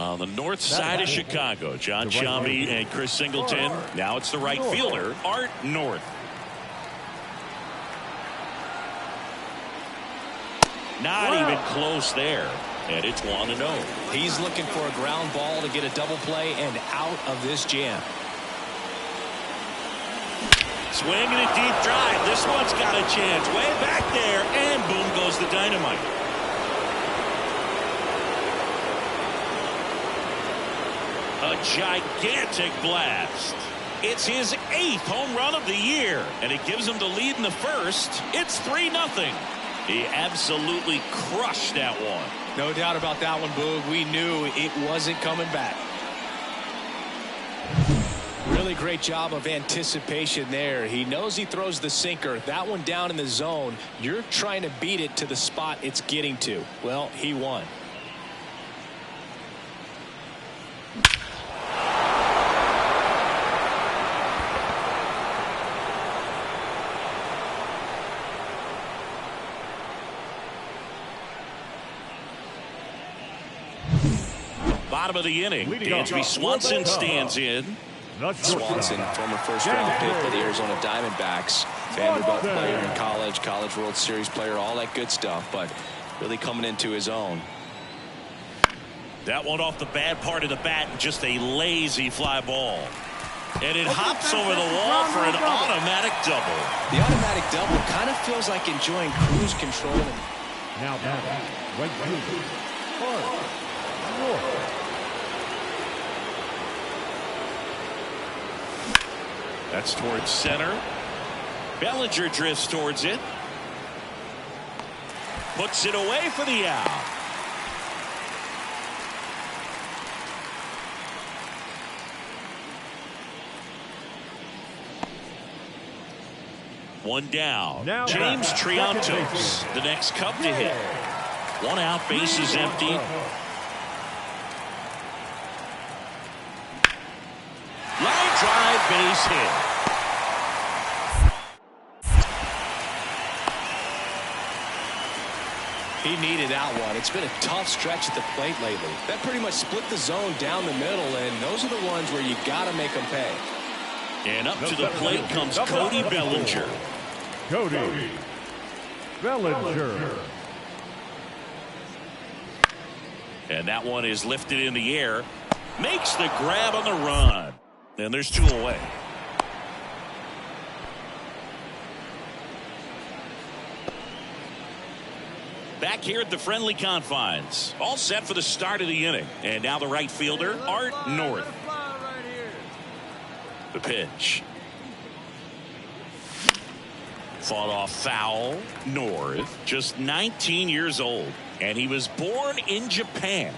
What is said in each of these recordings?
On the north side of Chicago, John Shambi and Chris Singleton. Now it's the right fielder, Art North. Not even close there. And it's 1-0. He's looking for a ground ball to get a double play and out of this jam. Swing and a deep drive. This one's got a chance. Way back there. And boom goes the dynamite. A gigantic blast. It's his 8th home run of the year. And it gives him the lead in the first. It's 3-0. He absolutely crushed that one. No doubt about that one, Boog. We knew it wasn't coming back. Really great job of anticipation there. He knows he throws the sinker. That one down in the zone. You're trying to beat it to the spot it's getting to. Well, he won. Bottom of the inning, Dansby Swanson stands in. Swanson, former first-round pick for the Arizona Diamondbacks, Vanderbilt player in college, College World Series player, all that good stuff, but really coming into his own. That one off the bad part of the bat and just a lazy fly ball. And it hops over the wall for an automatic double. The automatic double kind of feels like enjoying cruise control. Now batting, right field, That's towards center. Bellinger drifts towards it. Puts it away for the out. One down. Now James Triantos, the next Cub to hit. One out, base is empty. Line drive, base hit. He needed that one. It's been a tough stretch at the plate lately. That pretty much split the zone down the middle, and those are the ones where you got to make them pay. And up to the plate comes Cody Bellinger. Cody Bellinger. And that one is lifted in the air. Makes the grab on the run. And there's 2 away. Back here at the friendly confines. All set for the start of the inning. And now the right fielder, Art North. The pitch. Fought off foul. North, just 19 years old. And he was born in Japan.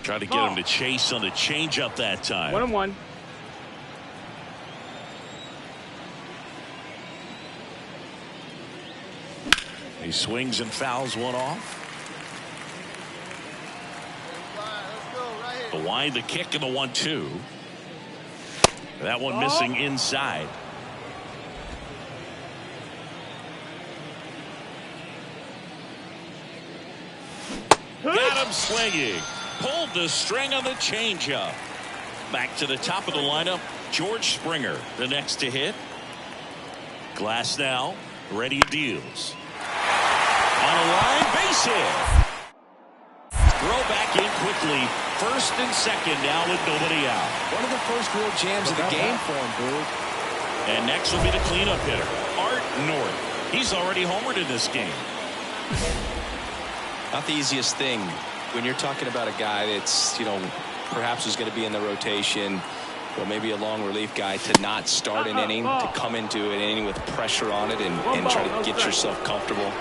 Tried to get him to chase on the changeup that time. 1-1. He swings and fouls one off. The wind, the kick, and the 1-2. That one missing inside. Got him swinging. Pulled the string on the changeup. Back to the top of the lineup, George Springer, the next to hit. Glass now, ready deals. On a line, base hit. Throw back in quickly. First and second now with nobody out. One of the first real jams of the game for him, Boog. And next will be the cleanup hitter, Art North. He's already homered in this game. Not the easiest thing when you're talking about a guy that's, perhaps is going to be in the rotation, or maybe a long relief guy, to not start an inning, to come into an inning with pressure on it and try to get yourself comfortable.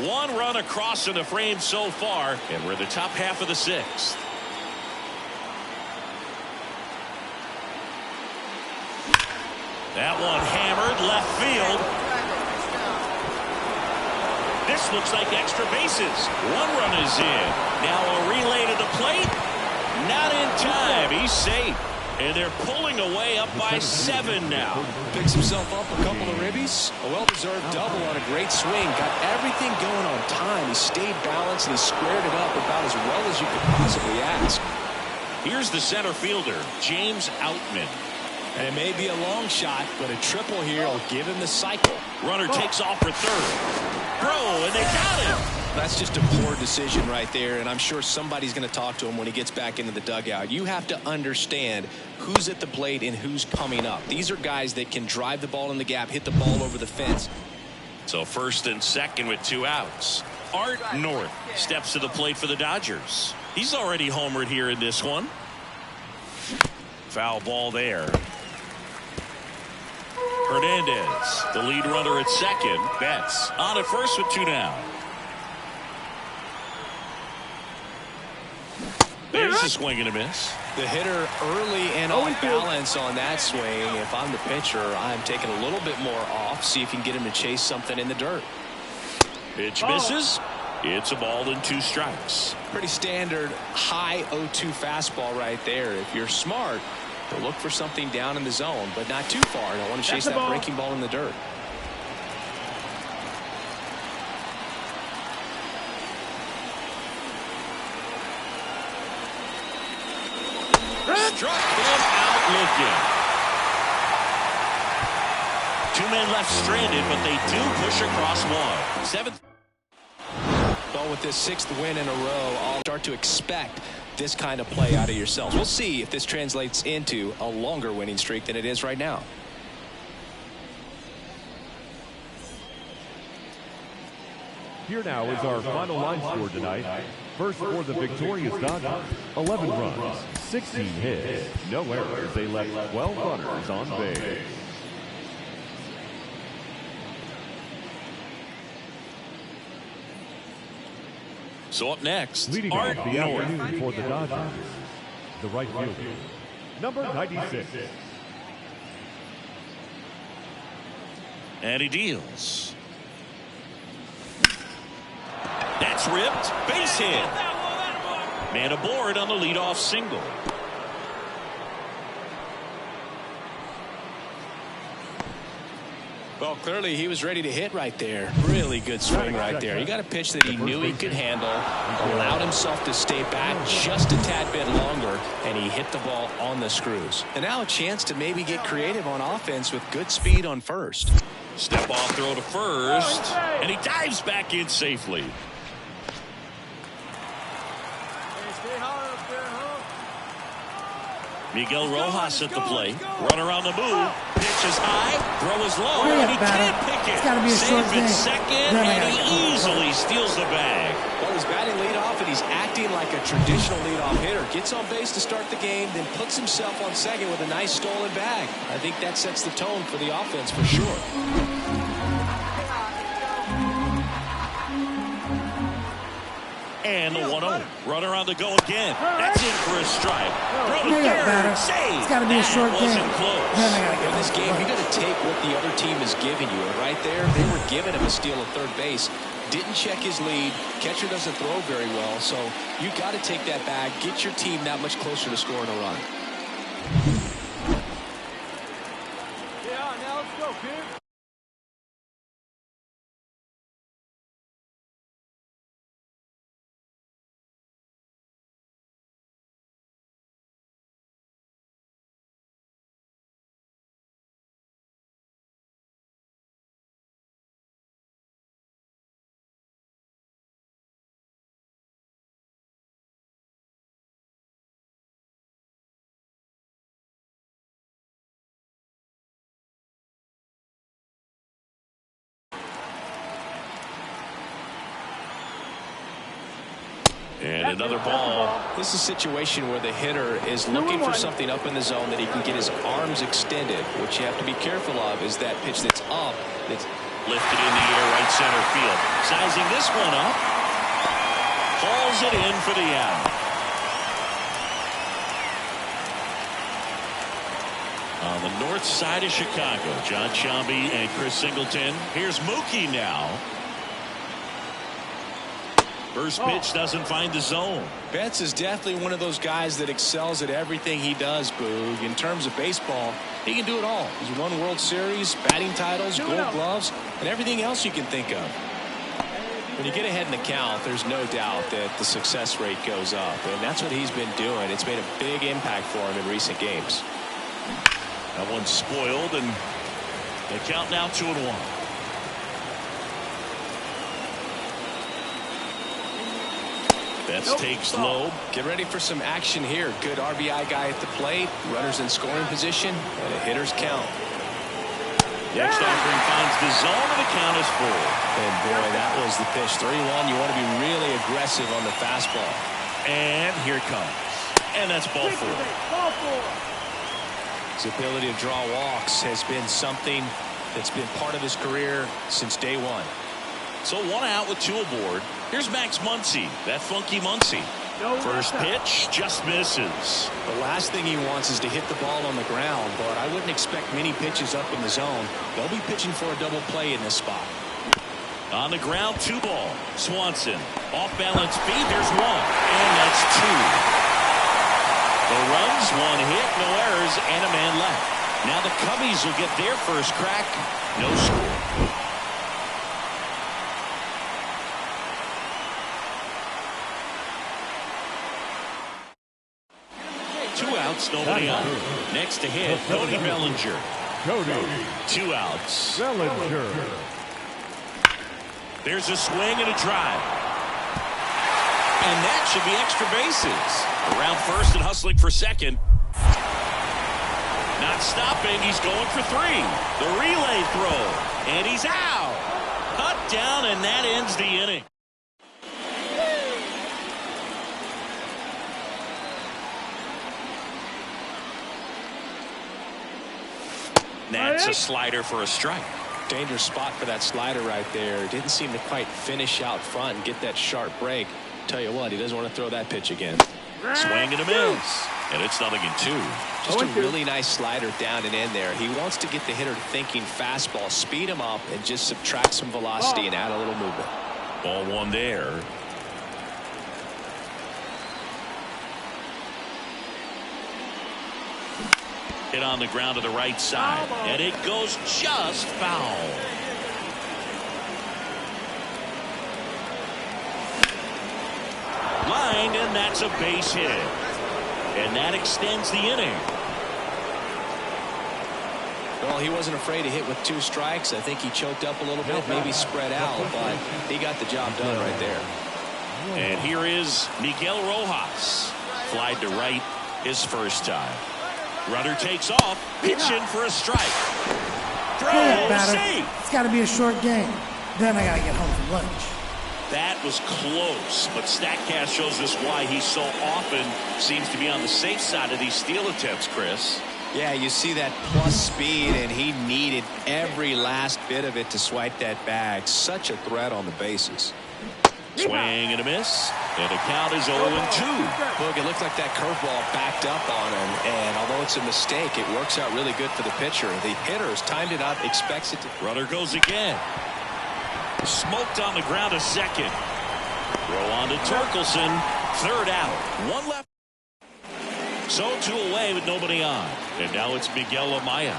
One run across in the frame so far, and we're the top half of the 6th. That one hammered left field. This looks like extra bases. One run is in. Now a relay to the plate. Not in time. He's safe. And they're pulling away up by 7 now. Picks himself up a couple of ribbies. A well-deserved double on a great swing. Got everything going on time. He stayed balanced and he squared it up about as well as you could possibly ask. Here's the center fielder, James Outman. And it may be a long shot, but a triple here will give him the cycle. Runner takes off for third. Throw, and they got him. That's just a poor decision right there, and I'm sure somebody's going to talk to him when he gets back into the dugout. You have to understand who's at the plate and who's coming up. These are guys that can drive the ball in the gap, hit the ball over the fence. So first and second with 2 outs. Art North steps to the plate for the Dodgers. He's already homered here in this one. Foul ball there. Hernandez, the lead runner at second. Betts on at first with 2 down. There's a swing and a miss. The hitter early and off balance on that swing. If I'm the pitcher, I'm taking a little bit more off. See if you can get him to chase something in the dirt. Pitch misses. It's a ball and 2 strikes. Pretty standard high 0-2 fastball right there. If you're smart, to look for something down in the zone, but not too far. Don't want to chase that breaking ball in the dirt. Struck him out looking. 2 men left stranded, but they do push across 1. 7th. Well, with this 6th win in a row, I'll start to expect this kind of play out of yourselves. We'll see if this translates into a longer winning streak than it is right now. Here now is our final line score tonight. First for the victorious Dodgers, 11 runs, 16 hits, no errors. They left 12 runners on base. So up next, leading Art off the North. afternoon for the Dodgers, the right fielder, number 96. And he deals. That's ripped. Base hit. Man aboard on the leadoff single. Well, clearly he was ready to hit right there. Really good swing right there. He got a pitch that he knew he could handle, allowed himself to stay back just a tad bit longer, and he hit the ball on the screws. And now a chance to maybe get creative on offense with good speed on first. Step off throw to first, and he dives back in safely. Miguel Rojas at the plate. Runner on the move. Pitch is high. Throw is low. And he can't pick it. Safe at second. And he easily steals the bag. Well, he's batting leadoff, and he's acting like a traditional leadoff hitter. Gets on base to start the game, then puts himself on second with a nice stolen bag. I think that sets the tone for the offense for sure. And the 1-0. Runner on the go again. That's in for a strike. Throw to third. Save. It's got to be a short game. In this game, you got to take what the other team is giving you. And right there, they were giving him a steal at third base. Didn't check his lead. Catcher doesn't throw very well. So you got to take that bag. Get your team that much closer to scoring a run. Yeah, now let's go, kid. And another ball. This is a situation where the hitter is looking for something up in the zone that he can get his arms extended. What you have to be careful of is that pitch that's up, that's Lifted in the air right center field. Sizing this one up. Hauls it in for the out. On the north side of Chicago, John Sciambi and Chris Singleton. Here's Mookie now. First pitch doesn't find the zone. Betts is definitely one of those guys that excels at everything he does, Boog. In terms of baseball, he can do it all. He's won World Series, batting titles, Gold Gloves, and everything else you can think of. When you get ahead in the count, there's no doubt that the success rate goes up, and that's what he's been doing. It's made a big impact for him in recent games. That one's spoiled, and the count now 2-1. Betts takes low. Get ready for some action here. Good RBI guy at the plate. Runners in scoring position, and a hitter's count. Next offering finds the zone, and the count is full. And boy, that was the pitch. 3-1. You want to be really aggressive on the fastball. And here it comes. And that's ball 4. His ability to draw walks has been something that's been part of his career since day one. So 1 out with 2 aboard. Here's Max Muncy, that funky Muncy. First pitch just misses. The last thing he wants is to hit the ball on the ground, but I wouldn't expect many pitches up in the zone. They'll be pitching for a double play in this spot. On the ground, 2 ball. Swanson, off balance feet, there's 1, and that's 2. No runs, 1 hit, no errors, and a man left. Now the Cubbies will get their first crack. No score. Nobody on. Next to hit, Cody Bellinger. 2 outs. Bellinger. There's a swing and a drive. And that should be extra bases. Around first and hustling for second. Not stopping. He's going for 3. The relay throw. And he's out. Cut down, and that ends the inning. That's a slider for a strike. Dangerous spot for that slider right there. Didn't seem to quite finish out front and get that sharp break. Tell you what, he doesn't want to throw that pitch again. Swing and a miss. And it's 0-2. Just a really nice slider down and in there. He wants to get the hitter thinking fastball, speed him up, and just subtract some velocity and add a little movement. Ball 1 there. Hit on the ground to the right side, and it goes just foul. Line, and that's a base hit. And that extends the inning. Well, he wasn't afraid to hit with 2 strikes. I think he choked up a little bit, maybe spread out, but he got the job done right there. And here is Miguel Rojas. Flied to right his first time. Runner takes off, pitching for a strike. Throw, safe. It's got to be a short game. Then I got to get home for lunch. That was close, but StatCast shows us why he so often seems to be on the safe side of these steal attempts, Chris. Yeah, you see that plus speed, and he needed every last bit of it to swipe that bag. Such a threat on the bases. Swing and a miss, and the count is 0-2. Look, it looked like that curveball backed up on him, and although it's a mistake, it works out really good for the pitcher. The hitter has timed it up, expects it to. Runner goes again. Smoked on the ground a second. Throw on to Torkelson. 3rd out. 1 left. So 2 away with nobody on. And now it's Miguel Amaya.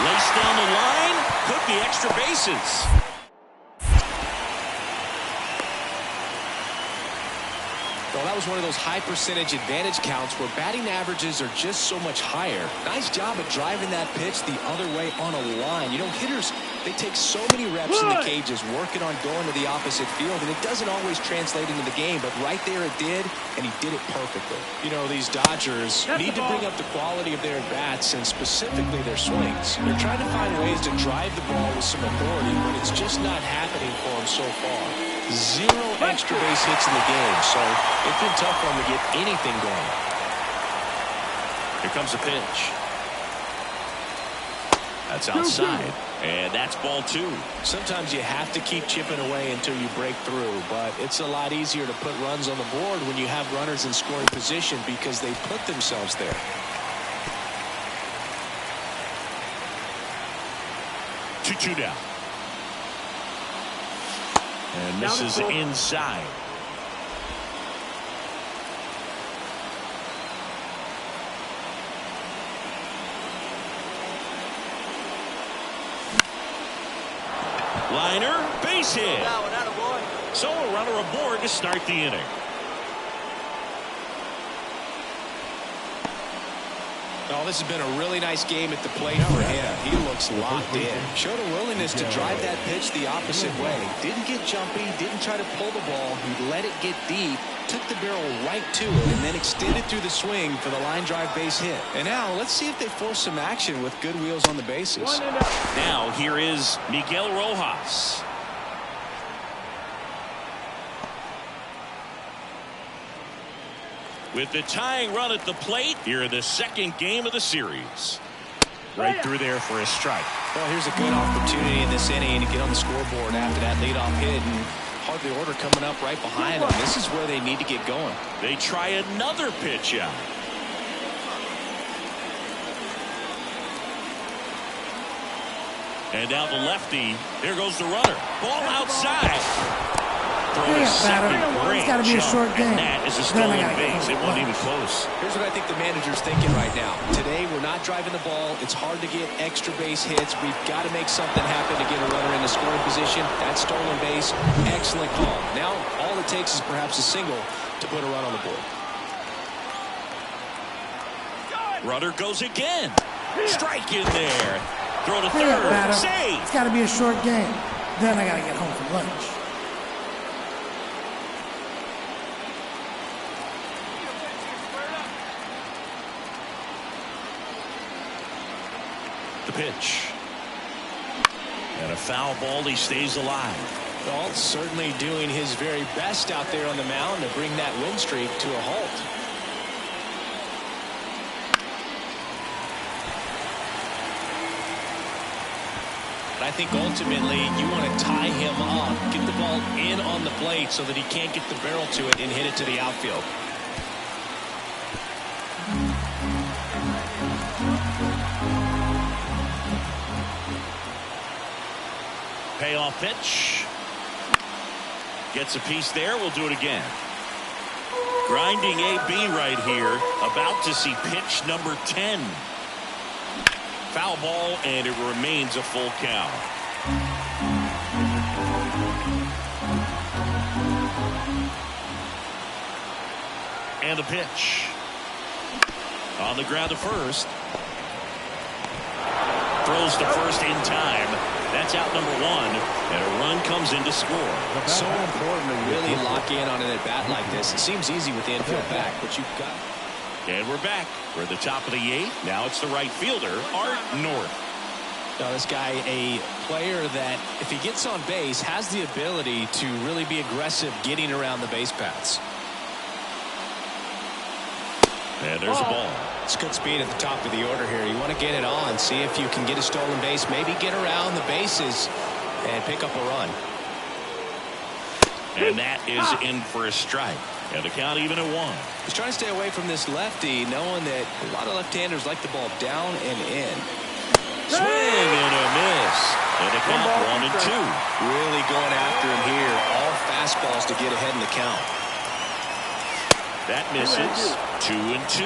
Lace down the line. Could be extra bases. Well, that was one of those high percentage advantage counts where batting averages are just so much higher. Nice job of driving that pitch the other way on a line. You know, hitters, they take so many reps in the cages working on going to the opposite field, and it doesn't always translate into the game, but right there it did, and he did it perfectly. You know, these Dodgers need to bring up the quality of their bats and specifically their swings. They're trying to find ways to drive the ball with some authority, but it's just not happening for them so far. 0 extra base hits in the game, so it's been tough for them to get anything going. Here comes a pitch. That's outside, and that's ball 2. Sometimes you have to keep chipping away until you break through, but it's a lot easier to put runs on the board when you have runners in scoring position because they put themselves there. 2-2 down. And this is inside. Liner, base hit. So a runner aboard to start the inning. Oh, this has been a really nice game at the plate for him. He looks locked in. Showed a willingness to drive that pitch the opposite way. Didn't get jumpy, didn't try to pull the ball. He let it get deep, took the barrel right to it, and then extended through the swing for the line drive base hit. And now let's see if they force some action with good wheels on the bases. Now here is Miguel Rojas. With the tying run at the plate here in the second game of the series. Right through there for a strike. Well, here's a good opportunity in this inning to get on the scoreboard after that leadoff hit, and hardly order coming up right behind them. This is where they need to get going. They try another pitch out. And now the lefty. There goes the runner. Ball outside. It's got to be a short game. That is a stolen base. It wasn't even close. Here's what I think the manager's thinking right now. Today, we're not driving the ball. It's hard to get extra base hits. We've got to make something happen to get a runner in the scoring position. That stolen base, excellent call. Now, all it takes is perhaps a single to put a run on the board. Runner goes again. Strike in there. Throw to third. Save. It's got to be a short game. Then I got to get home for lunch. The pitch. And a foul ball. He stays alive. Well, certainly doing his very best out there on the mound to bring that win streak to a halt. But I think ultimately you want to tie him up, get the ball in on the plate so that he can't get the barrel to it and hit it to the outfield. Payoff pitch. Gets a piece there. We'll do it again. Grinding AB right here. About to see pitch number 10. Foul ball, and it remains a full count. And the pitch. On the ground to first. Throws to first in time. That's out number 1, and a run comes in to score. So important to really lock in on an at-bat like this. It seems easy with the infield back, but you've got... And we're back. We're at the top of the 8th. Now it's the right fielder, Art North. Now this guy, a player that, if he gets on base, has the ability to really be aggressive getting around the base paths. And there's a ball. It's good speed at the top of the order here. You want to get it on, see if you can get a stolen base, maybe get around the bases and pick up a run. And that is in for a strike. And the count even at 1. He's trying to stay away from this lefty, knowing that a lot of left-handers like the ball down and in. Swing and a miss. And the count 1 and 2. Really going after him here. All fastballs to get ahead in the count. That misses. 2 and 2.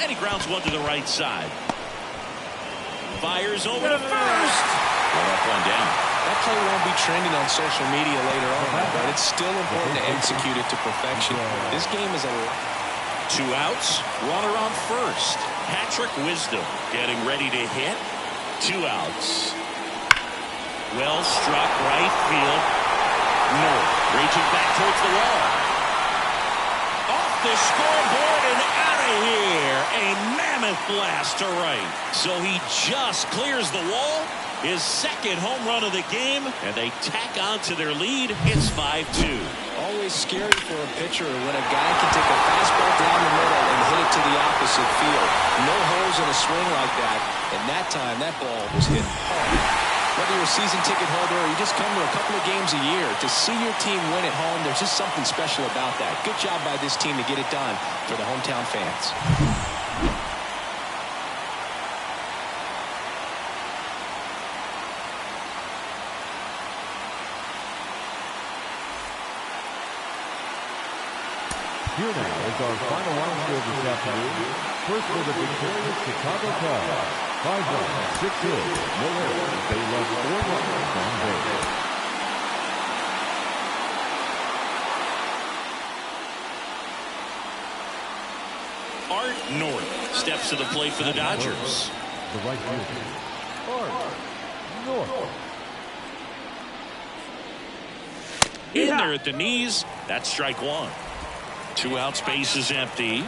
And he grounds one to the right side. Fires over to first. One up, one down. That play won't be trending on social media later on, but it's still important to execute it to perfection. This game is a... 2 outs. Runner on first. Patrick Wisdom getting ready to hit. 2 outs. Well struck right field. North reaching back towards the wall. Off the scoreboard and out of here. A mammoth blast to right. So he just clears the wall. His second home run of the game, and they tack on to their lead. It's 5-2. Always scary for a pitcher when a guy can take a fastball down the middle and hit it to the opposite field. No holes in a swing like that, and that time that ball was hit hard. Whether you're a season ticket holder or you just come to a couple of games a year, to see your team win at home, there's just something special about that. Good job by this team to get it done for the hometown fans. Here now is our final line score this afternoon. First for the victorious Chicago Cubs. 5 runs, 6 hits, no errors. They left 4 runners on base. Art North steps to the plate for the Dodgers. The right fielder, Art North. In there at the knees. That's strike 1. 2 outs, base is empty.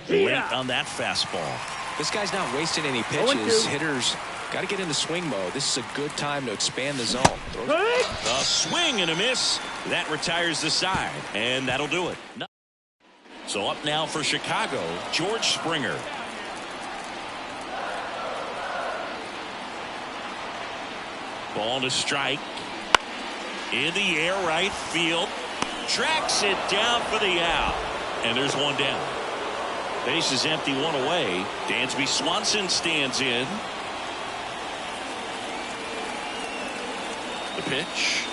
Late on that fastball. This guy's not wasting any pitches. Hitters got to get into swing mode. This is a good time to expand the zone. A swing and a miss. That retires the side, and that'll do it. So up now for Chicago, George Springer. Ball to strike. In the air, right field. Tracks it down for the out. And there's one down. Base is empty, 1 away. Dansby Swanson stands in. The pitch.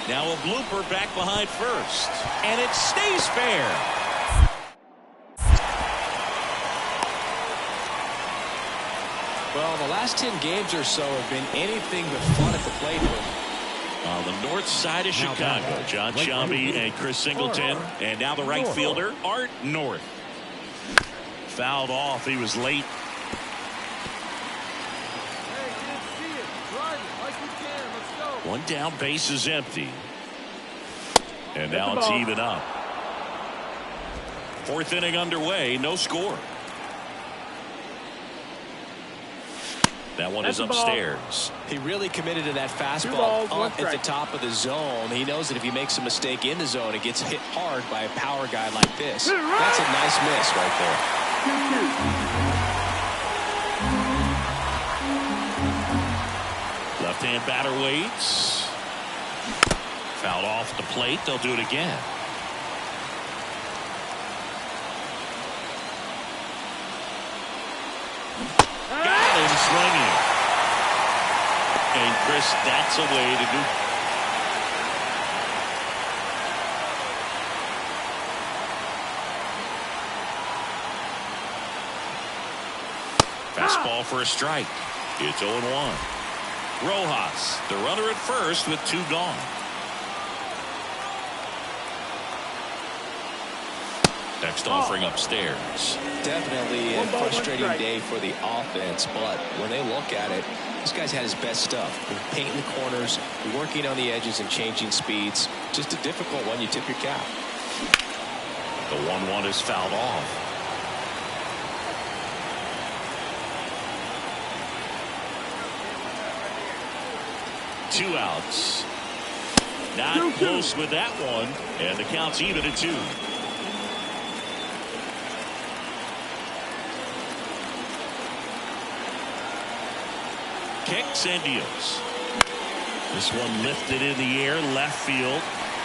Now a blooper back behind first. And it stays fair. Well, the last 10 games or so have been anything but fun at the plate. On the north side of Chicago, John Sciambi and Chris Singleton. And now the right fielder, Art North. Fouled off. He was late. One down, base is empty. And now it's even up. 4th inning underway, no score. That one is upstairs. He really committed to that fastball up at the top of the zone. He knows that if he makes a mistake in the zone, it gets hit hard by a power guy like this. That's a nice miss right there. Left-hand batter waits. Fouled off the plate. They'll do it again. Got him swinging. And Chris, that's a way to do. Fastball for a strike. It's 0-1. Rojas, the runner at first with 2 gone. Next offering upstairs. Definitely a frustrating day for the offense, but when they look at it, this guy's had his best stuff. Painting the corners, working on the edges and changing speeds. Just a difficult one. You tip your cap. The 1-1 is fouled off. Two outs. Not close with that one, and the count's even at 2. Kicks and deals. This one lifted in the air, left field.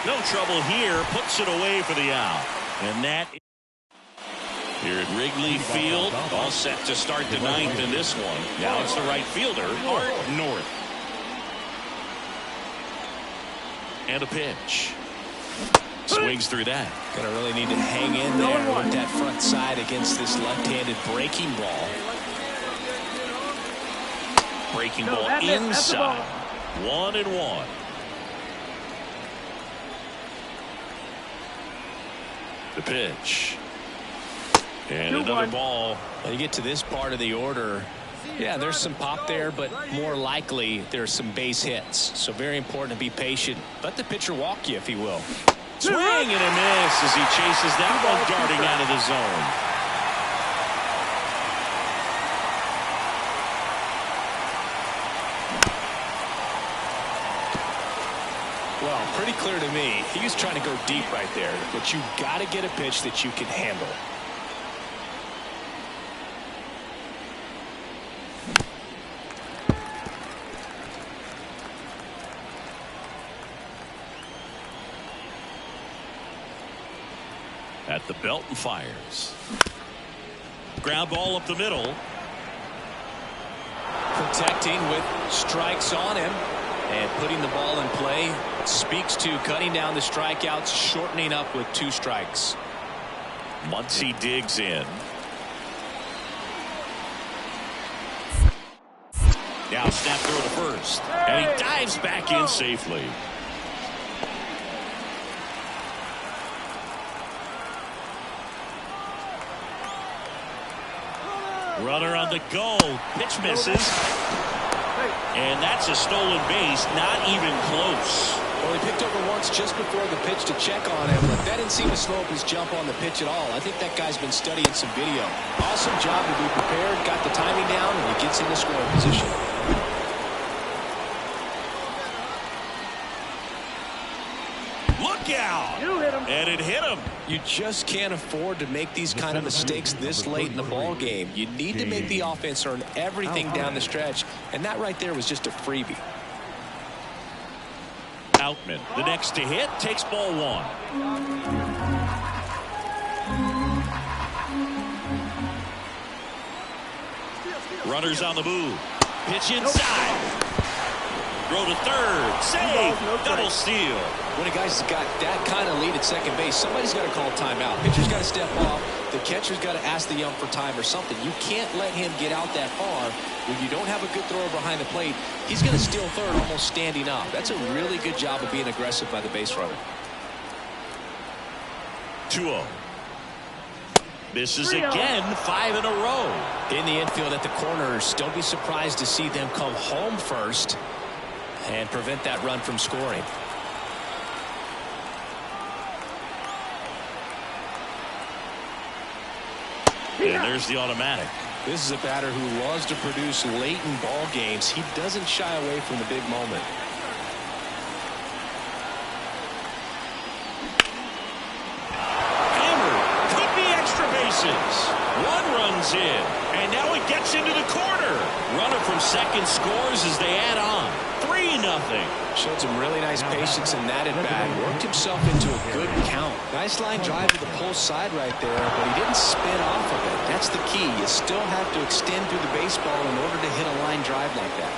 No trouble here, puts it away for the out. And that here at Wrigley Field, all set to start the 9th in this one. Now it's the right fielder, Art North. And a pitch. Swings through that. Gonna really need to hang in there with that front side against this left-handed breaking ball. Breaking ball inside. 1-1. The pitch. And another ball. When you get to this part of the order, yeah, there's some pop there, but more likely there's some base hits. So very important to be patient. Let the pitcher walk you, if he will. Swing and a miss as he chases that ball darting out of the zone. Well, pretty clear to me. He was trying to go deep right there, but you got to get a pitch that you can handle. At the belt and fires. Ground ball up the middle. Protecting with strikes on him. And putting the ball in play speaks to cutting down the strikeouts, shortening up with 2 strikes. Muncy digs in. Now snap throw to first. And he dives back in safely. Runner on the go. Pitch misses. And that's a stolen base. Not even close. Well, he picked over once just before the pitch to check on him, but that didn't seem to slow up his jump on the pitch at all. I think that guy's been studying some video. Awesome job to be prepared, got the timing down, and he gets in the scoring position. Look out! And it hit him. You just can't afford to make these kind of mistakes this late in the ball game. You need to make the offense earn everything down the stretch, and that right there was just a freebie. Outman, the next to hit, takes ball 1. Runners on the move. Pitch inside. Throw to third. Save. Double steal. When a guy's got that kind of lead at second base, somebody's got to call timeout. Pitcher's got to step off. The catcher's got to ask the ump for time or something. You can't let him get out that far. When you don't have a good thrower behind the plate, he's going to steal third almost standing up. That's a really good job of being aggressive by the base runner. 2-0. Misses again, 5 in a row. In the infield at the corners, don't be surprised to see them come home first and prevent that run from scoring. And there's the automatic. This is a batter who loves to produce late in ball games. He doesn't shy away from the big moment. Hammered. Could be extra bases. 1 runs in. And now it gets into the corner. Runner from second scores as they add on. 3-0. Showed some really nice patience in that at bat. Worked himself into a good count. Nice line drive to the pull side right there, but he didn't spin off of it. That's the key. You still have to extend through the baseball in order to hit a line drive like that.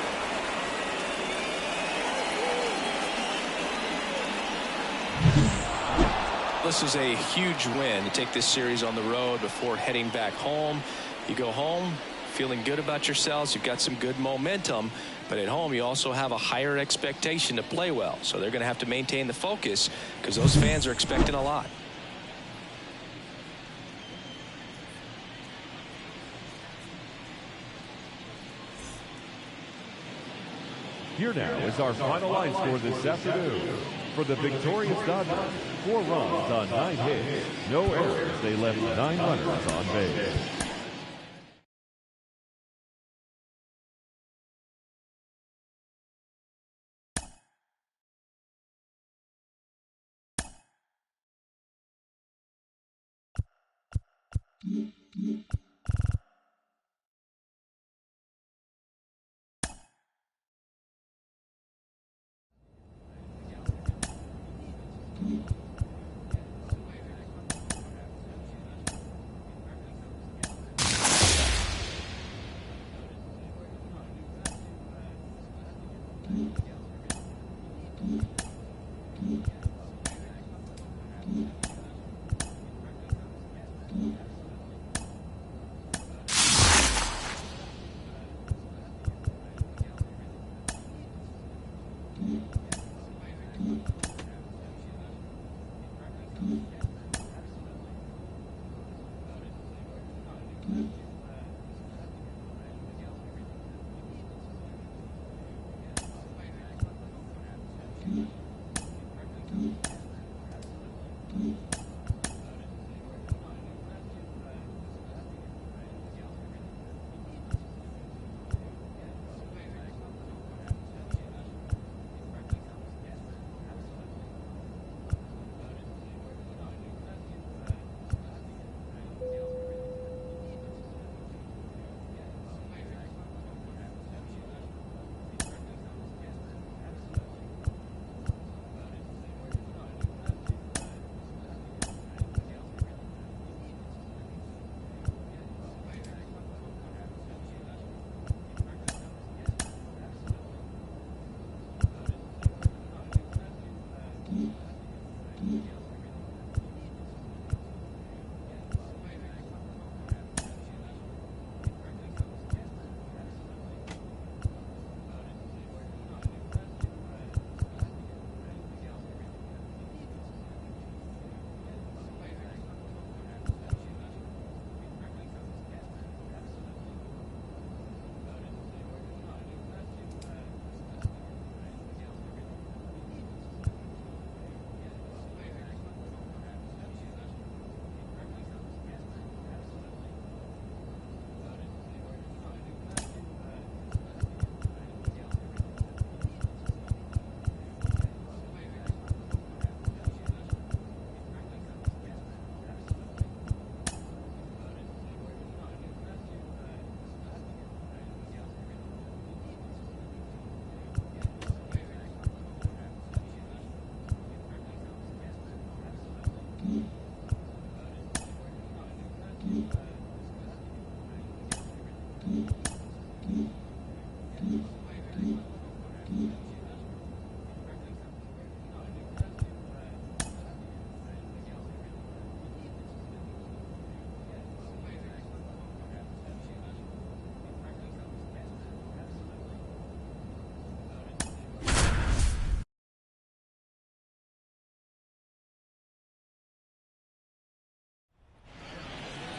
This is a huge win to take this series on the road before heading back home. You go home feeling good about yourselves. You've got some good momentum, but at home you also have a higher expectation to play well. So they're going to have to maintain the focus because those fans are expecting a lot. Here now is our final line score this afternoon. For the victorious Dodgers, 4 runs on 9 hits, no errors. They left 9 runners on base.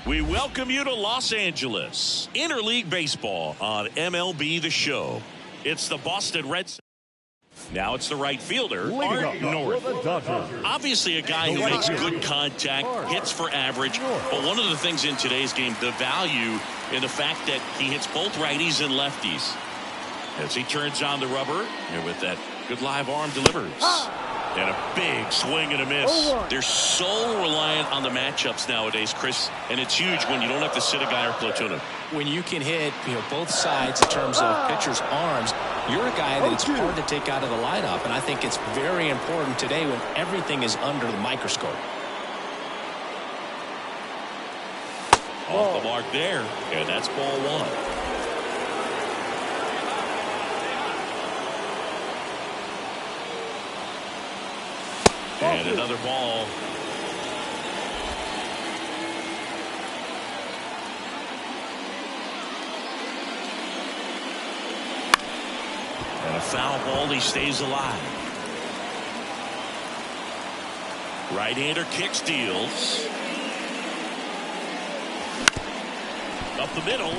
We welcome you to Los Angeles. Interleague Baseball on MLB The Show. It's the Boston Red Sox. Now it's the right fielder, Art North. Obviously a guy who makes good contact, hits for average, but one of the things in today's game, the value in the fact that he hits both righties and lefties. As he turns on the rubber, and with that good live arm delivers. And a big swing and a miss. They're so reliant on the matchups nowadays, Chris, and it's huge when you don't have to sit a guy or platoon him. When you can hit both sides in terms of pitchers' arms, you're a guy that it's hard to take out of the lineup, and I think it's very important today when everything is under the microscope. Off the mark there, and that's ball one. And another ball. And a foul ball, he stays alive. Right-hander kick steals. Up the middle.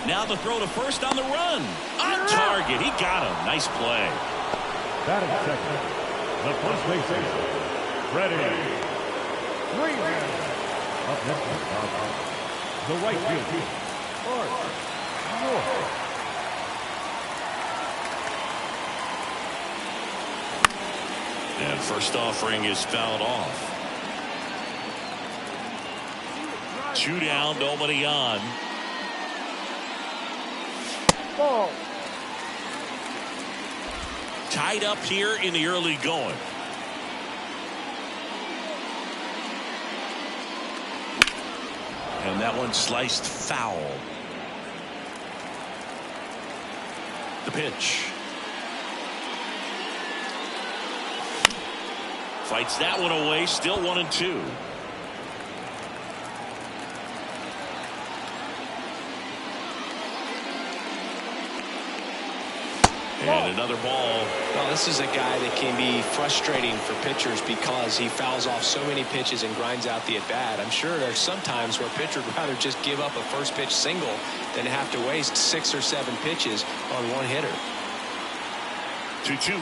Now the throw to first on the run. On target. He got him. Nice play. Batting second. The first baseman, Freddie. Up next, the right fielder, Art North. And first offering is fouled off. 2 down, nobody on. Ball. Tied up here in the early going. And that one sliced foul. The pitch. Fights that one away, still 1-2. And another ball. Well, this is a guy that can be frustrating for pitchers because he fouls off so many pitches and grinds out the at-bat. I'm sure there's some times where a pitcher would rather just give up a first pitch single than have to waste 6 or 7 pitches on one hitter. 2-2.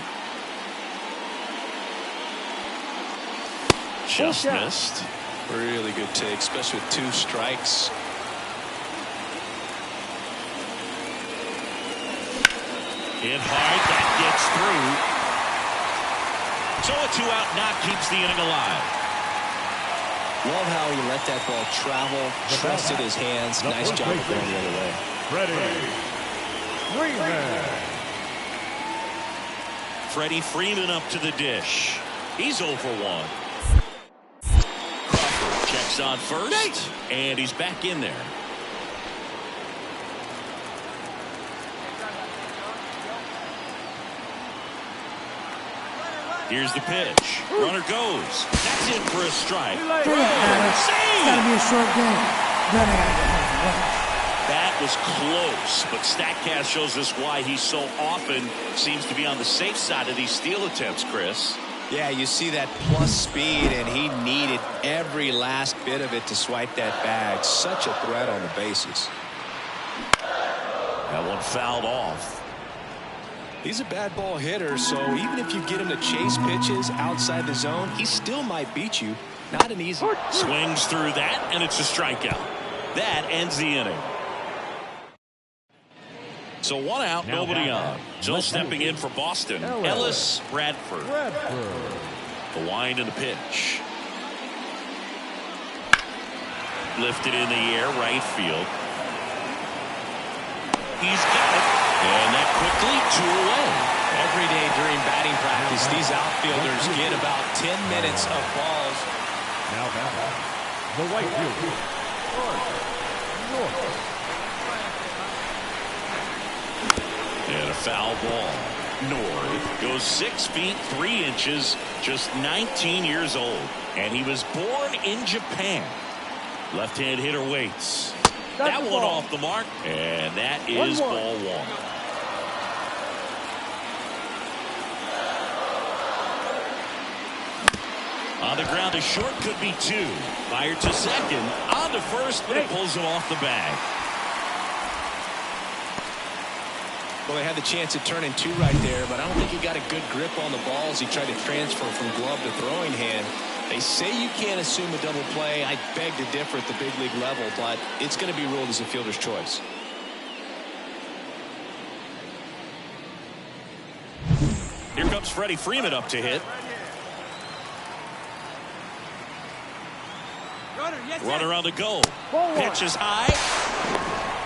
Just missed. Really good take, especially with 2 strikes. Hit hard, that gets through. So a 2-out knock keeps the inning alive. Love how he let that ball travel, trusted his hands. Nice job of going the other way. Freddie Freeman up to the dish. He's 0 for 1. Crawford checks on first, and he's back in there. Here's the pitch. Runner goes. That's in for a strike. It's got to be a short game. Then I got to get home for lunch. That was close, but StatCast shows us why he so often seems to be on the safe side of these steal attempts, Chris. Yeah, you see that plus speed, and he needed every last bit of it to swipe that bag. Such a threat on the bases. That one fouled off. He's a bad ball hitter, so even if you get him to chase pitches outside the zone, he still might beat you. Not an easy. Swings through that, and it's a strikeout. That ends the inning. So 1 out, nobody on. So stepping in for Boston, Ellis Bradford. The wind and the pitch. Lifted in the air, right field. He's got it. And that quickly 2 away. Every day during batting practice, these outfielders get about 10 minutes of balls. Now batting, the right fielder, Art North. And a foul ball. North goes 6 feet 3 inches, just 19 years old. And he was born in Japan. Left-hand hitter waits. That one off the mark, and that is ball 1. On the ground to short, could be 2. Fired to second. On to first, but it pulls him off the bag. Well, they had the chance at turning 2 right there, but I don't think he got a good grip on the ball as he tried to transfer from glove to throwing hand. They say you can't assume a double play. I beg to differ at the big league level, but it's going to be ruled as a fielder's choice. Here comes Freddie Freeman up to hit. Runner on the go. Pitch is high.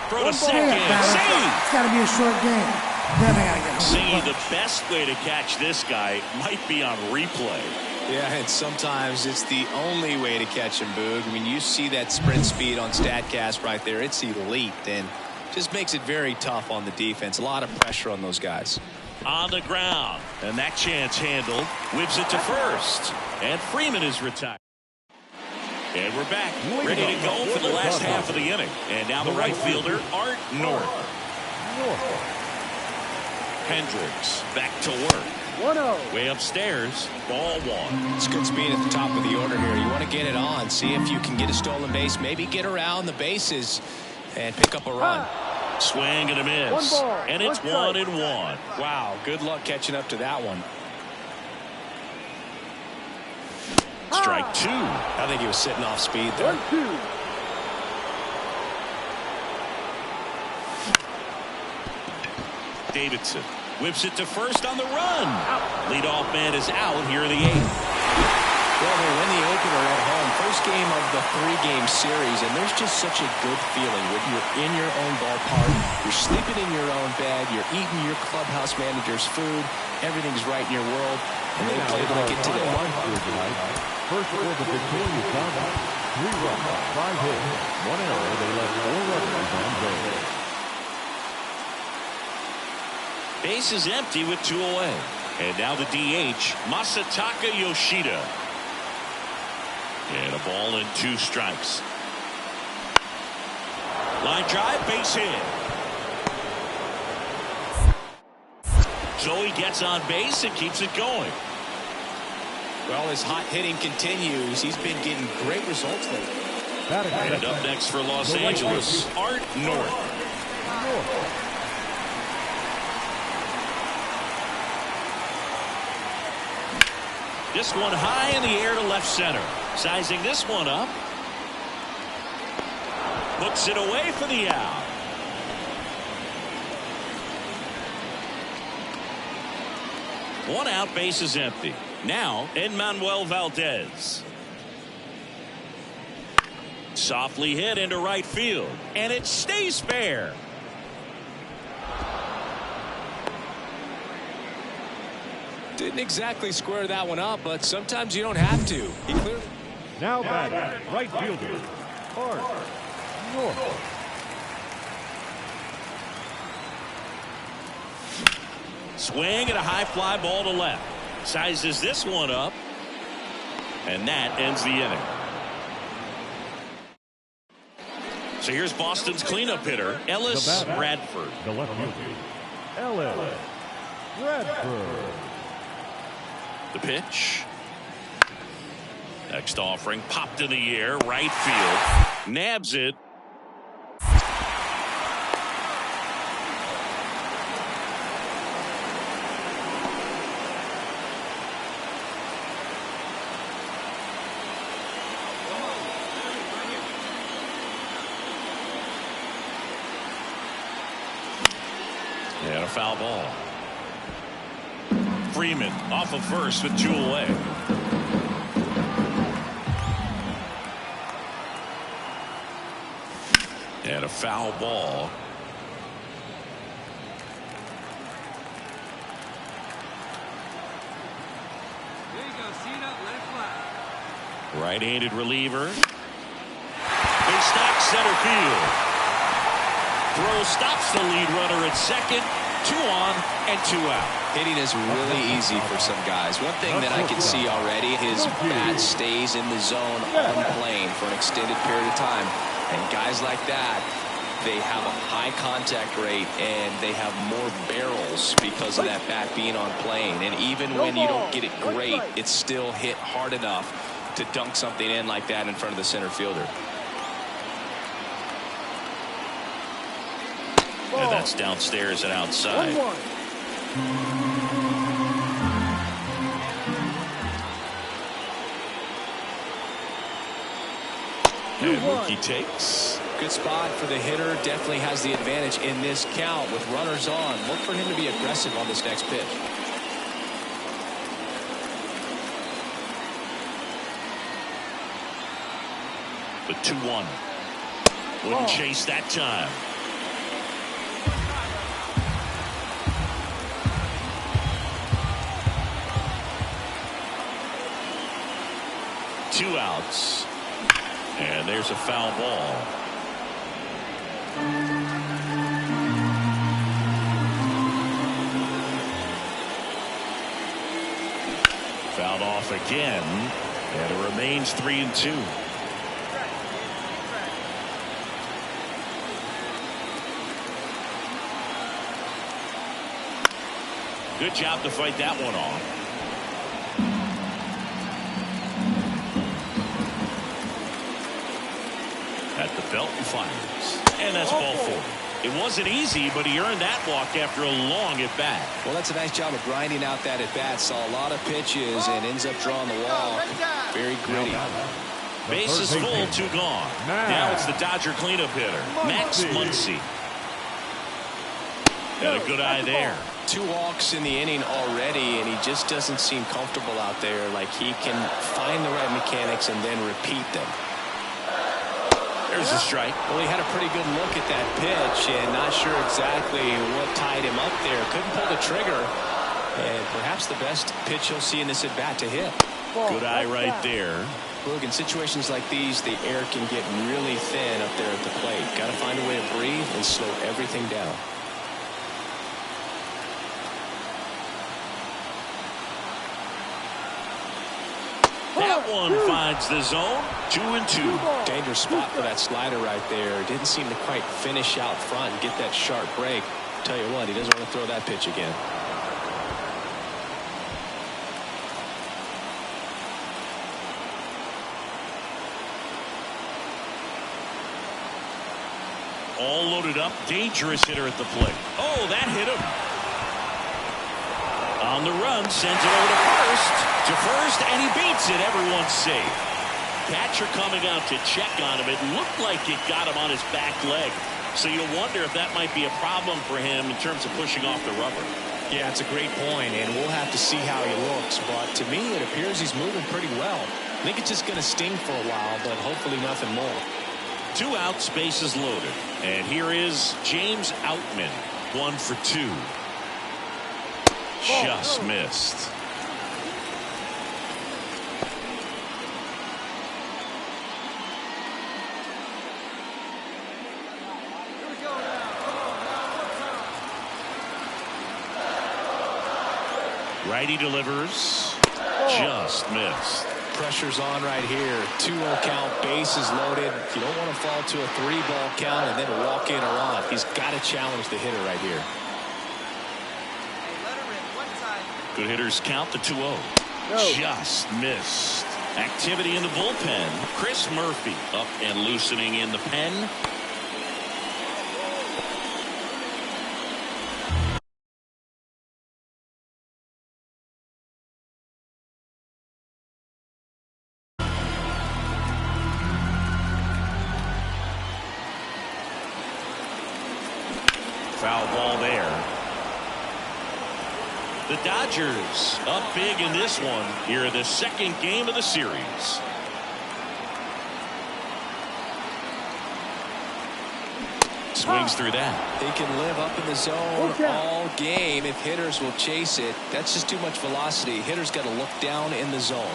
Throw to second. It's got to be a short game. Then they got to get home. See, the best way to catch this guy might be on replay. Yeah, and sometimes it's the only way to catch him, Boog. I mean, you see that sprint speed on StatCast right there. It's elite, and just makes it very tough on the defense. A lot of pressure on those guys. On the ground, and that chance handled. Whips it to first, and Freeman is retired. And we're back, ready to go for the last half of the inning. And now the right fielder, Art North. Hendricks back to work. Way upstairs, ball 1. It's good speed at the top of the order here. You want to get it on, see if you can get a stolen base, maybe get around the bases and pick up a run. Swing and a miss, and it's 1-1. Wow, good luck catching up to that one. Strike 2. I think he was sitting off speed there. 1-2. Davidson whips it to first on the run. Leadoff man is out here in the 8th. Well, they win the opener at home. First game of the 3-game series, and there's just such a good feeling when you're in your own ballpark, you're sleeping in your own bed, you're eating your clubhouse manager's food, everything's right in your world, and they played like it today. First for the Victoria Dodgers, 3 runs, 5 hits, 1 error. They left 4 runners on base. Base is empty with 2 away. And now the DH, Masataka Yoshida. And a ball and 2 strikes. Line drive, base hit. So he gets on base and keeps it going. Well, his hot hitting continues. He's been getting great results lately. And up next for Los Angeles, Art North. This one high in the air to left center. Sizing this one up. Puts it away for the out. One out, base is empty. Now, Enmanuel Valdez. Softly hit into right field. And it stays fair. Didn't exactly square that one up, but sometimes you don't have to. He clearly. Now batting, right fielder, Art North. Swing and a high fly ball to left. Sizes this one up. And that ends the inning. So here's Boston's cleanup hitter, Ellis Bradford. The left fielder, Ellis Bradford. The pitch. Next offering popped in the air, right field. Nabs it. And a foul ball. Freeman off of first with 2 away. And a foul ball. There you go. See that? Let it fly. Right-handed reliever. Big snap center field. Throw stops the lead runner at second. 2 on and 2 out. Hitting is really easy for some guys. One thing that I can see already, his bat stays in the zone on the plane for an extended period of time. And guys like that, they have a high contact rate and they have more barrels because of that bat being on plane. And even when you don't get it great, it's still hit hard enough to dunk something in like that in front of the center fielder. And that's downstairs and outside. And Mookie takes. Good spot for the hitter. Definitely has the advantage in this count with runners on. Look for him to be aggressive on this next pitch. The 2-1. Wouldn't chase that time. Two outs. And there's a foul ball. Fouled off again. And it remains 3-2. Good job to fight that one off. At the belt and fires. And that's ball 4. It wasn't easy, but he earned that walk after a long at bat. Well, that's a nice job of grinding out that at bat. Saw a lot of pitches and ends up drawing the walk. Very gritty. Bases full, 2 gone. Now it's the Dodger cleanup hitter, Max Muncy. Got a good eye there. 2 walks in the inning already, and he just doesn't seem comfortable out there. Like he can find the right mechanics and then repeat them. There's a strike. Well, he had a pretty good look at that pitch and not sure exactly what tied him up there. Couldn't pull the trigger. And perhaps the best pitch he'll see in this at bat to hit. Good eye right there. Look, in situations like these, the air can get really thin up there at the plate. Got to find a way to breathe and slow everything down. That one finds the zone. 2-2. Dangerous spot for that slider right there. Didn't seem to quite finish out front and get that sharp break. Tell you what, he doesn't want to throw that pitch again. All loaded up. Dangerous hitter at the plate. Oh, that hit him. On the run, sends it over to first, and he beats it. Everyone's safe. Catcher coming out to check on him. It looked like it got him on his back leg. So you'll wonder if that might be a problem for him in terms of pushing off the rubber. Yeah, it's a great point, and we'll have to see how he looks. But to me, it appears he's moving pretty well. I think it's just going to sting for a while, but hopefully nothing more. 2 outs, bases loaded. And here is James Outman. 1 for 2. Just missed. Righty delivers. Just missed. Pressure's on right here. 2-0 count, bases loaded. You don't want to fall to a 3-ball count and then walk in or off. He's got to challenge the hitter right here. Good hitters count the 2-0. Just missed. Activity in the bullpen. Chris Murphy up and loosening in the pen. Foul ball there. The Dodgers up big in this one here in the second game of the series. Swings through that. They can live up in the zone all game if hitters will chase it. That's just too much velocity. Hitters got to look down in the zone.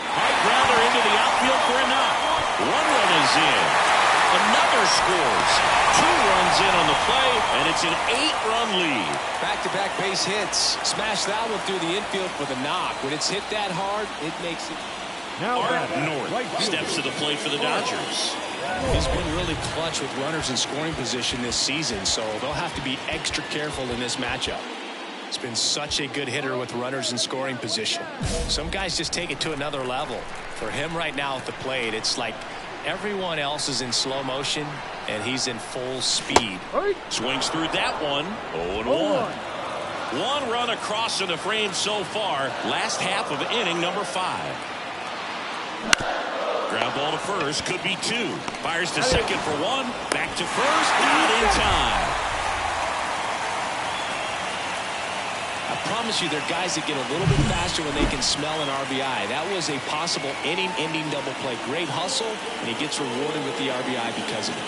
High grounder into the outfield for a knock. 1 run is in. Another scores. 2 runs in on the play, and it's an 8-run lead. Back-to-back base hits. Smash that one through the infield for the knock. When it's hit that hard, it makes it. Art North steps to the plate for the Dodgers. He's been really clutch with runners in scoring position this season, so they'll have to be extra careful in this matchup. He's been such a good hitter with runners in scoring position. Some guys just take it to another level. For him right now at the plate, it's like everyone else is in slow motion and he's in full speed. Swings through that one. 0-1. One run across in the frame so far. Last half of inning number 5. Ground ball to first, could be 2. Fires to second for 1. Back to first, not in time. I promise you, there are guys that get a little bit faster when they can smell an RBI. That was a possible inning-ending double play. Great hustle, and he gets rewarded with the RBI because of it.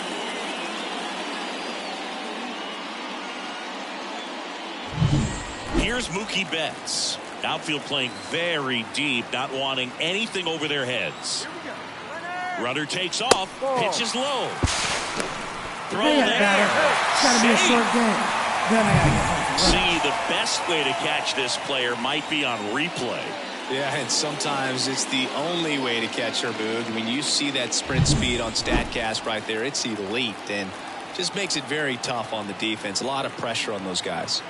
Here's Mookie Betts. Outfield playing very deep, not wanting anything over their heads. Runner takes off, pitch is low. Throw there. It's got to be a short game. Then I got to get home. See, the best way to catch this player might be on replay. Yeah, and sometimes it's the only way to catch her, Boog. When you see that sprint speed on StatCast right there, it's elite and just makes it very tough on the defense. A lot of pressure on those guys.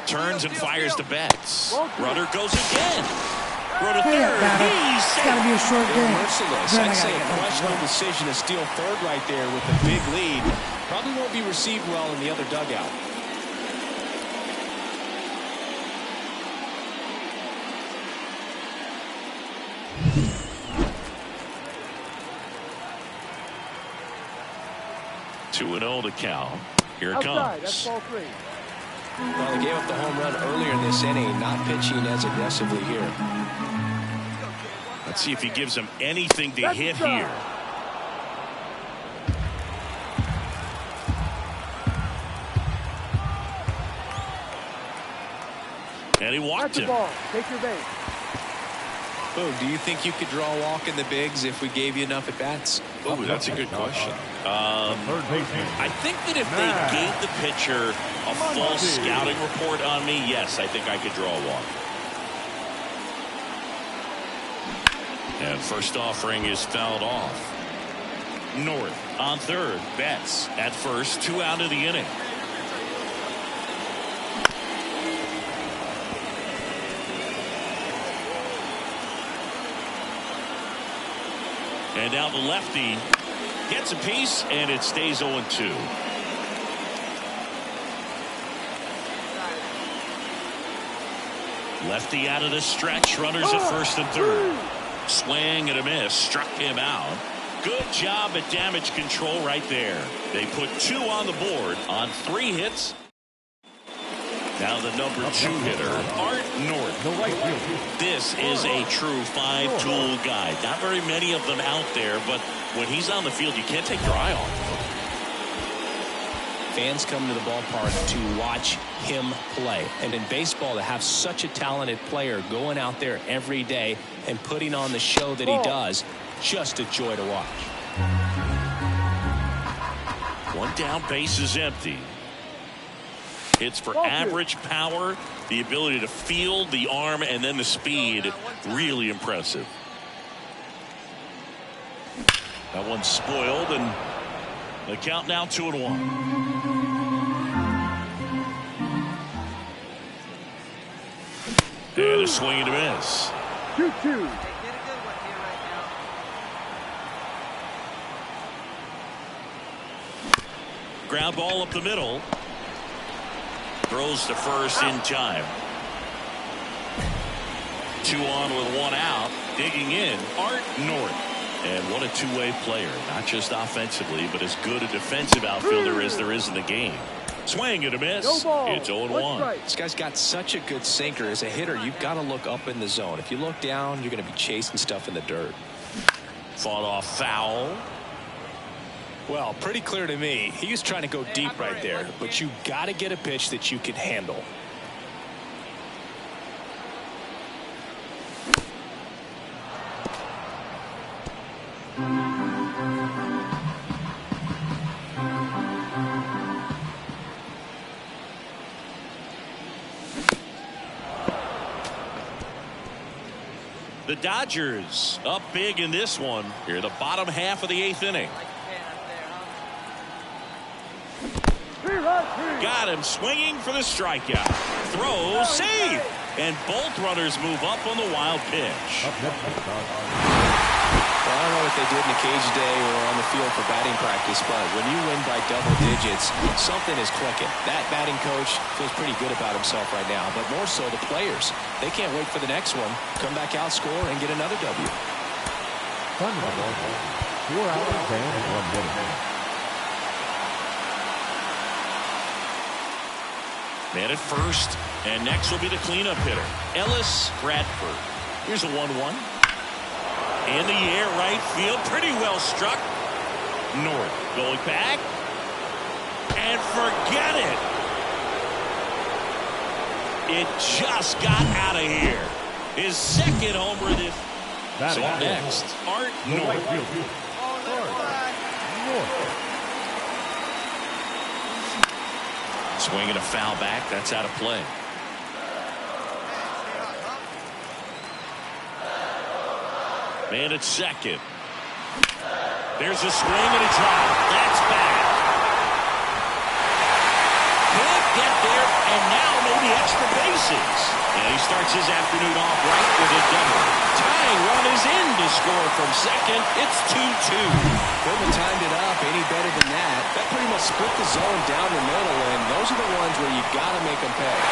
Turns and fires to Betts. Runner goes again. Throw to Hey, third. He's it's safe. got to be a short They're game. merciless. Then I I'd got to say get a home. questionable decision to steal third right there with a big lead. Probably won't be received well in the other dugout. Two and 0 to count. Here it comes. That's ball 3. Well, they gave up the home run earlier in this inning, not pitching as aggressively here. Let's see if he gives him anything to hit here. And he walked him. Take your base. Oh, do you think you could draw a walk in the bigs if we gave you enough at bats? Oh, that's a good question. Third baseman. I think that if they gave the pitcher a full scouting report on me, yes, I think I could draw a walk. And first offering is fouled off. North on third. Betts at first. 2 out of the inning. And now the lefty gets a piece, and it stays 0-2. Lefty out of the stretch. Runners at first and third. Swing and a miss. Struck him out. Good job at damage control right there. They put 2 on the board on 3 hits. Now the number 2 hitter, Art North. The right fielder. This is a true 5-tool guy. Not very many of them out there, but when he's on the field, you can't take your eye off him. Fans come to the ballpark to watch him play. And in baseball, to have such a talented player going out there every day and putting on the show that he does, just a joy to watch. One down, base is empty. Hits for average power, the ability to field, the arm, and then the speed. Really impressive. That one's spoiled, and the count now 2-1. And a swing and a miss. 2-2. Ground ball up the middle. Throws to first in time. 2 on with 1 out. Digging in, Art North. And what a two-way player. Not just offensively, but as good a defensive outfielder as there is in the game. Swing and a miss. It's 0-1. This guy's got such a good sinker. As a hitter, you've got to look up in the zone. If you look down, you're going to be chasing stuff in the dirt. Fought off foul. Well, pretty clear to me. He was trying to go deep right there, but you got to get a pitch that you can handle. The Dodgers up big in this one. Here, the bottom half of the 8th inning. Got him swinging for the strikeout. Throw, save. And both runners move up on the wild pitch. Well, I don't know what they did in the cage today or on the field for batting practice, but when you win by double digits, something is clicking. That batting coach feels pretty good about himself right now, but more so the players. They can't wait for the next one. Come back out, score, and get another W. 4 hours and 1 minute. Man at first, and next will be the cleanup hitter, Ellis Bradford. Here's a 1-1. In the air, right field, pretty well struck. North going back, and forget it. It just got out of here. His second homer this. So next, Art North. Swinging a foul back. That's out of play. Man at second. There's a swing and a drive. That's back. Can't get there, and now maybe extra bases. And he starts his afternoon off right with a double. Tying run is in to score from second. It's 2-2. Couldn't have timed it up any better than that. That pretty much split the zone down the middle, and those are the ones where you got to make them pay.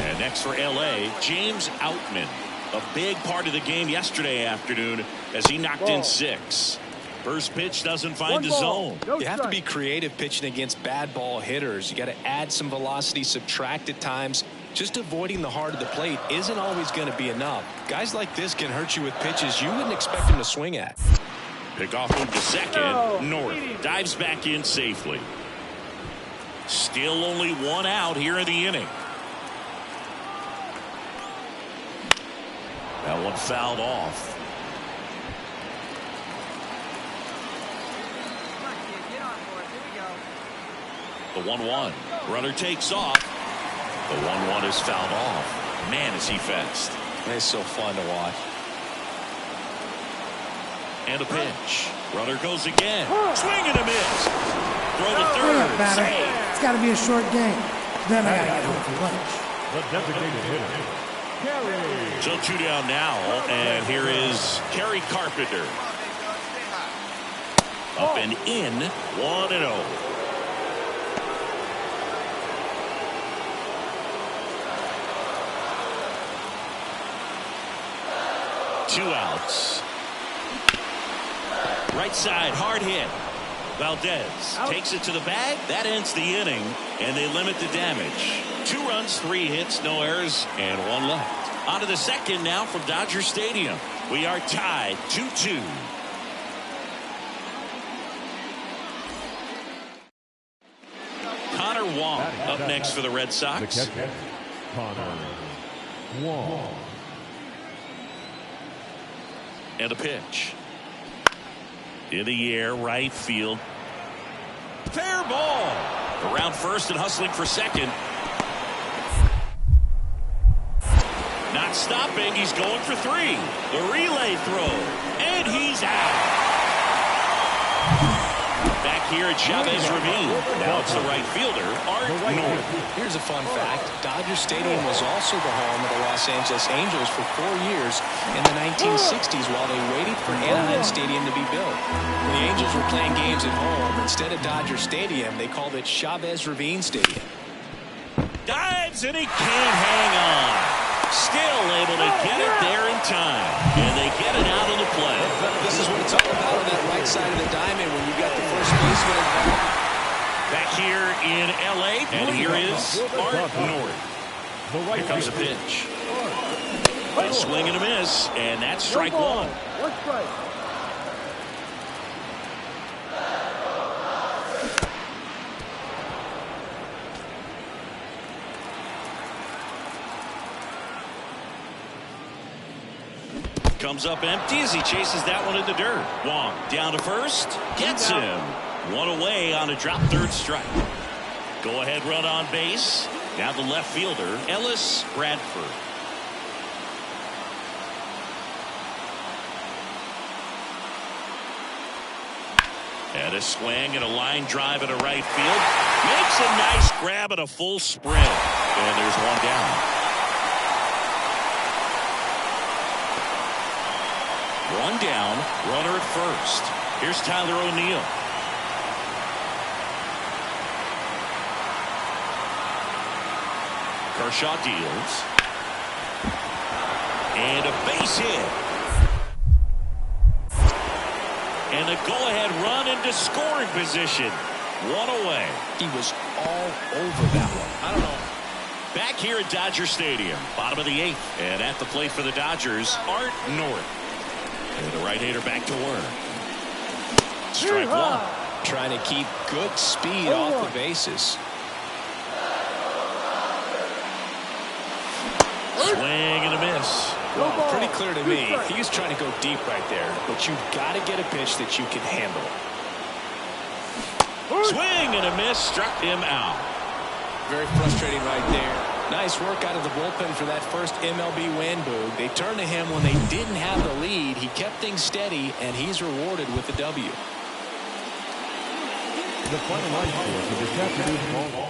And next for L.A., James Outman. A big part of the game yesterday afternoon as he knocked in 6. First pitch doesn't find the zone. You have to be creative pitching against bad ball hitters. You got to add some velocity, subtract at times. Just avoiding the heart of the plate isn't always going to be enough. Guys like this can hurt you with pitches you wouldn't expect him to swing at. Pickoff move to second. North dives back in safely. Still only 1 out here in the inning. That one fouled off. The 1-1. Runner takes off. The 1-1 is fouled off. Man, is he fast. It's so fun to watch. And a pitch. Runner goes again. Swing and a miss. Throw to third. Save. It's got to be a short game. Then I got to get home for lunch. The designated hitter, Kerry. So 2 down now, and here is Kerry Carpenter. Up and in, 1-0. Two outs. Right side, hard hit. Valdez takes it to the bag. That ends the inning, and they limit the damage. 2 runs, 3 hits, no errors, and 1 left. On to the second now from Dodger Stadium. We are tied 2-2. Connor Wong up next for the Red Sox. The catcher, Connor Wong. And a pitch. In the air, right field. Fair ball. Around first and hustling for second. Not stopping. He's going for 3. The relay throw. And he's out. Back here at Chavez Ravine. Now it's the right fielder, Art North. Here's a fun fact. Dodger Stadium was also the home of the Los Angeles Angels for 4 years in the 1960s while they waited for Anaheim Stadium to be built. When the Angels were playing games at home, instead of Dodger Stadium, they called it Chavez Ravine Stadium. Dives and he can't hang on. Still able to get it there in time. And they get it out of the play. This is what it's all about on that right side of the diamond when you got the first baseman involved. Back here in L.A. And here is Art North. Here comes a pitch. A swing and a miss. And that's strike 1. Comes up empty as he chases that one in the dirt. Wong down to first. Gets him. 1 away on a drop, 3rd strike. Go ahead run on base. Now the left fielder, Ellis Bradford. And a swing and a line drive into right field. Makes a nice grab at a full sprint. And there's one down. One down, runner at first. Here's Tyler O'Neill. Kershaw deals. And a base hit. And a go-ahead run into scoring position. One away. He was all over that one. I don't know. Back here at Dodger Stadium, bottom of the 8th. And at the plate for the Dodgers, Art North. And the right-hander back to work. Strike one. Trying to keep good speed off the bases. Swing and a miss. Well, pretty clear to me. He was trying to go deep right there, but you've got to get a pitch that you can handle. Swing and a miss, struck him out. Very frustrating right there. Nice work out of the bullpen for that first MLB win, Boog. They turned to him when they didn't have the lead. He kept things steady, and he's rewarded with the W. The final line score for this afternoon's ball.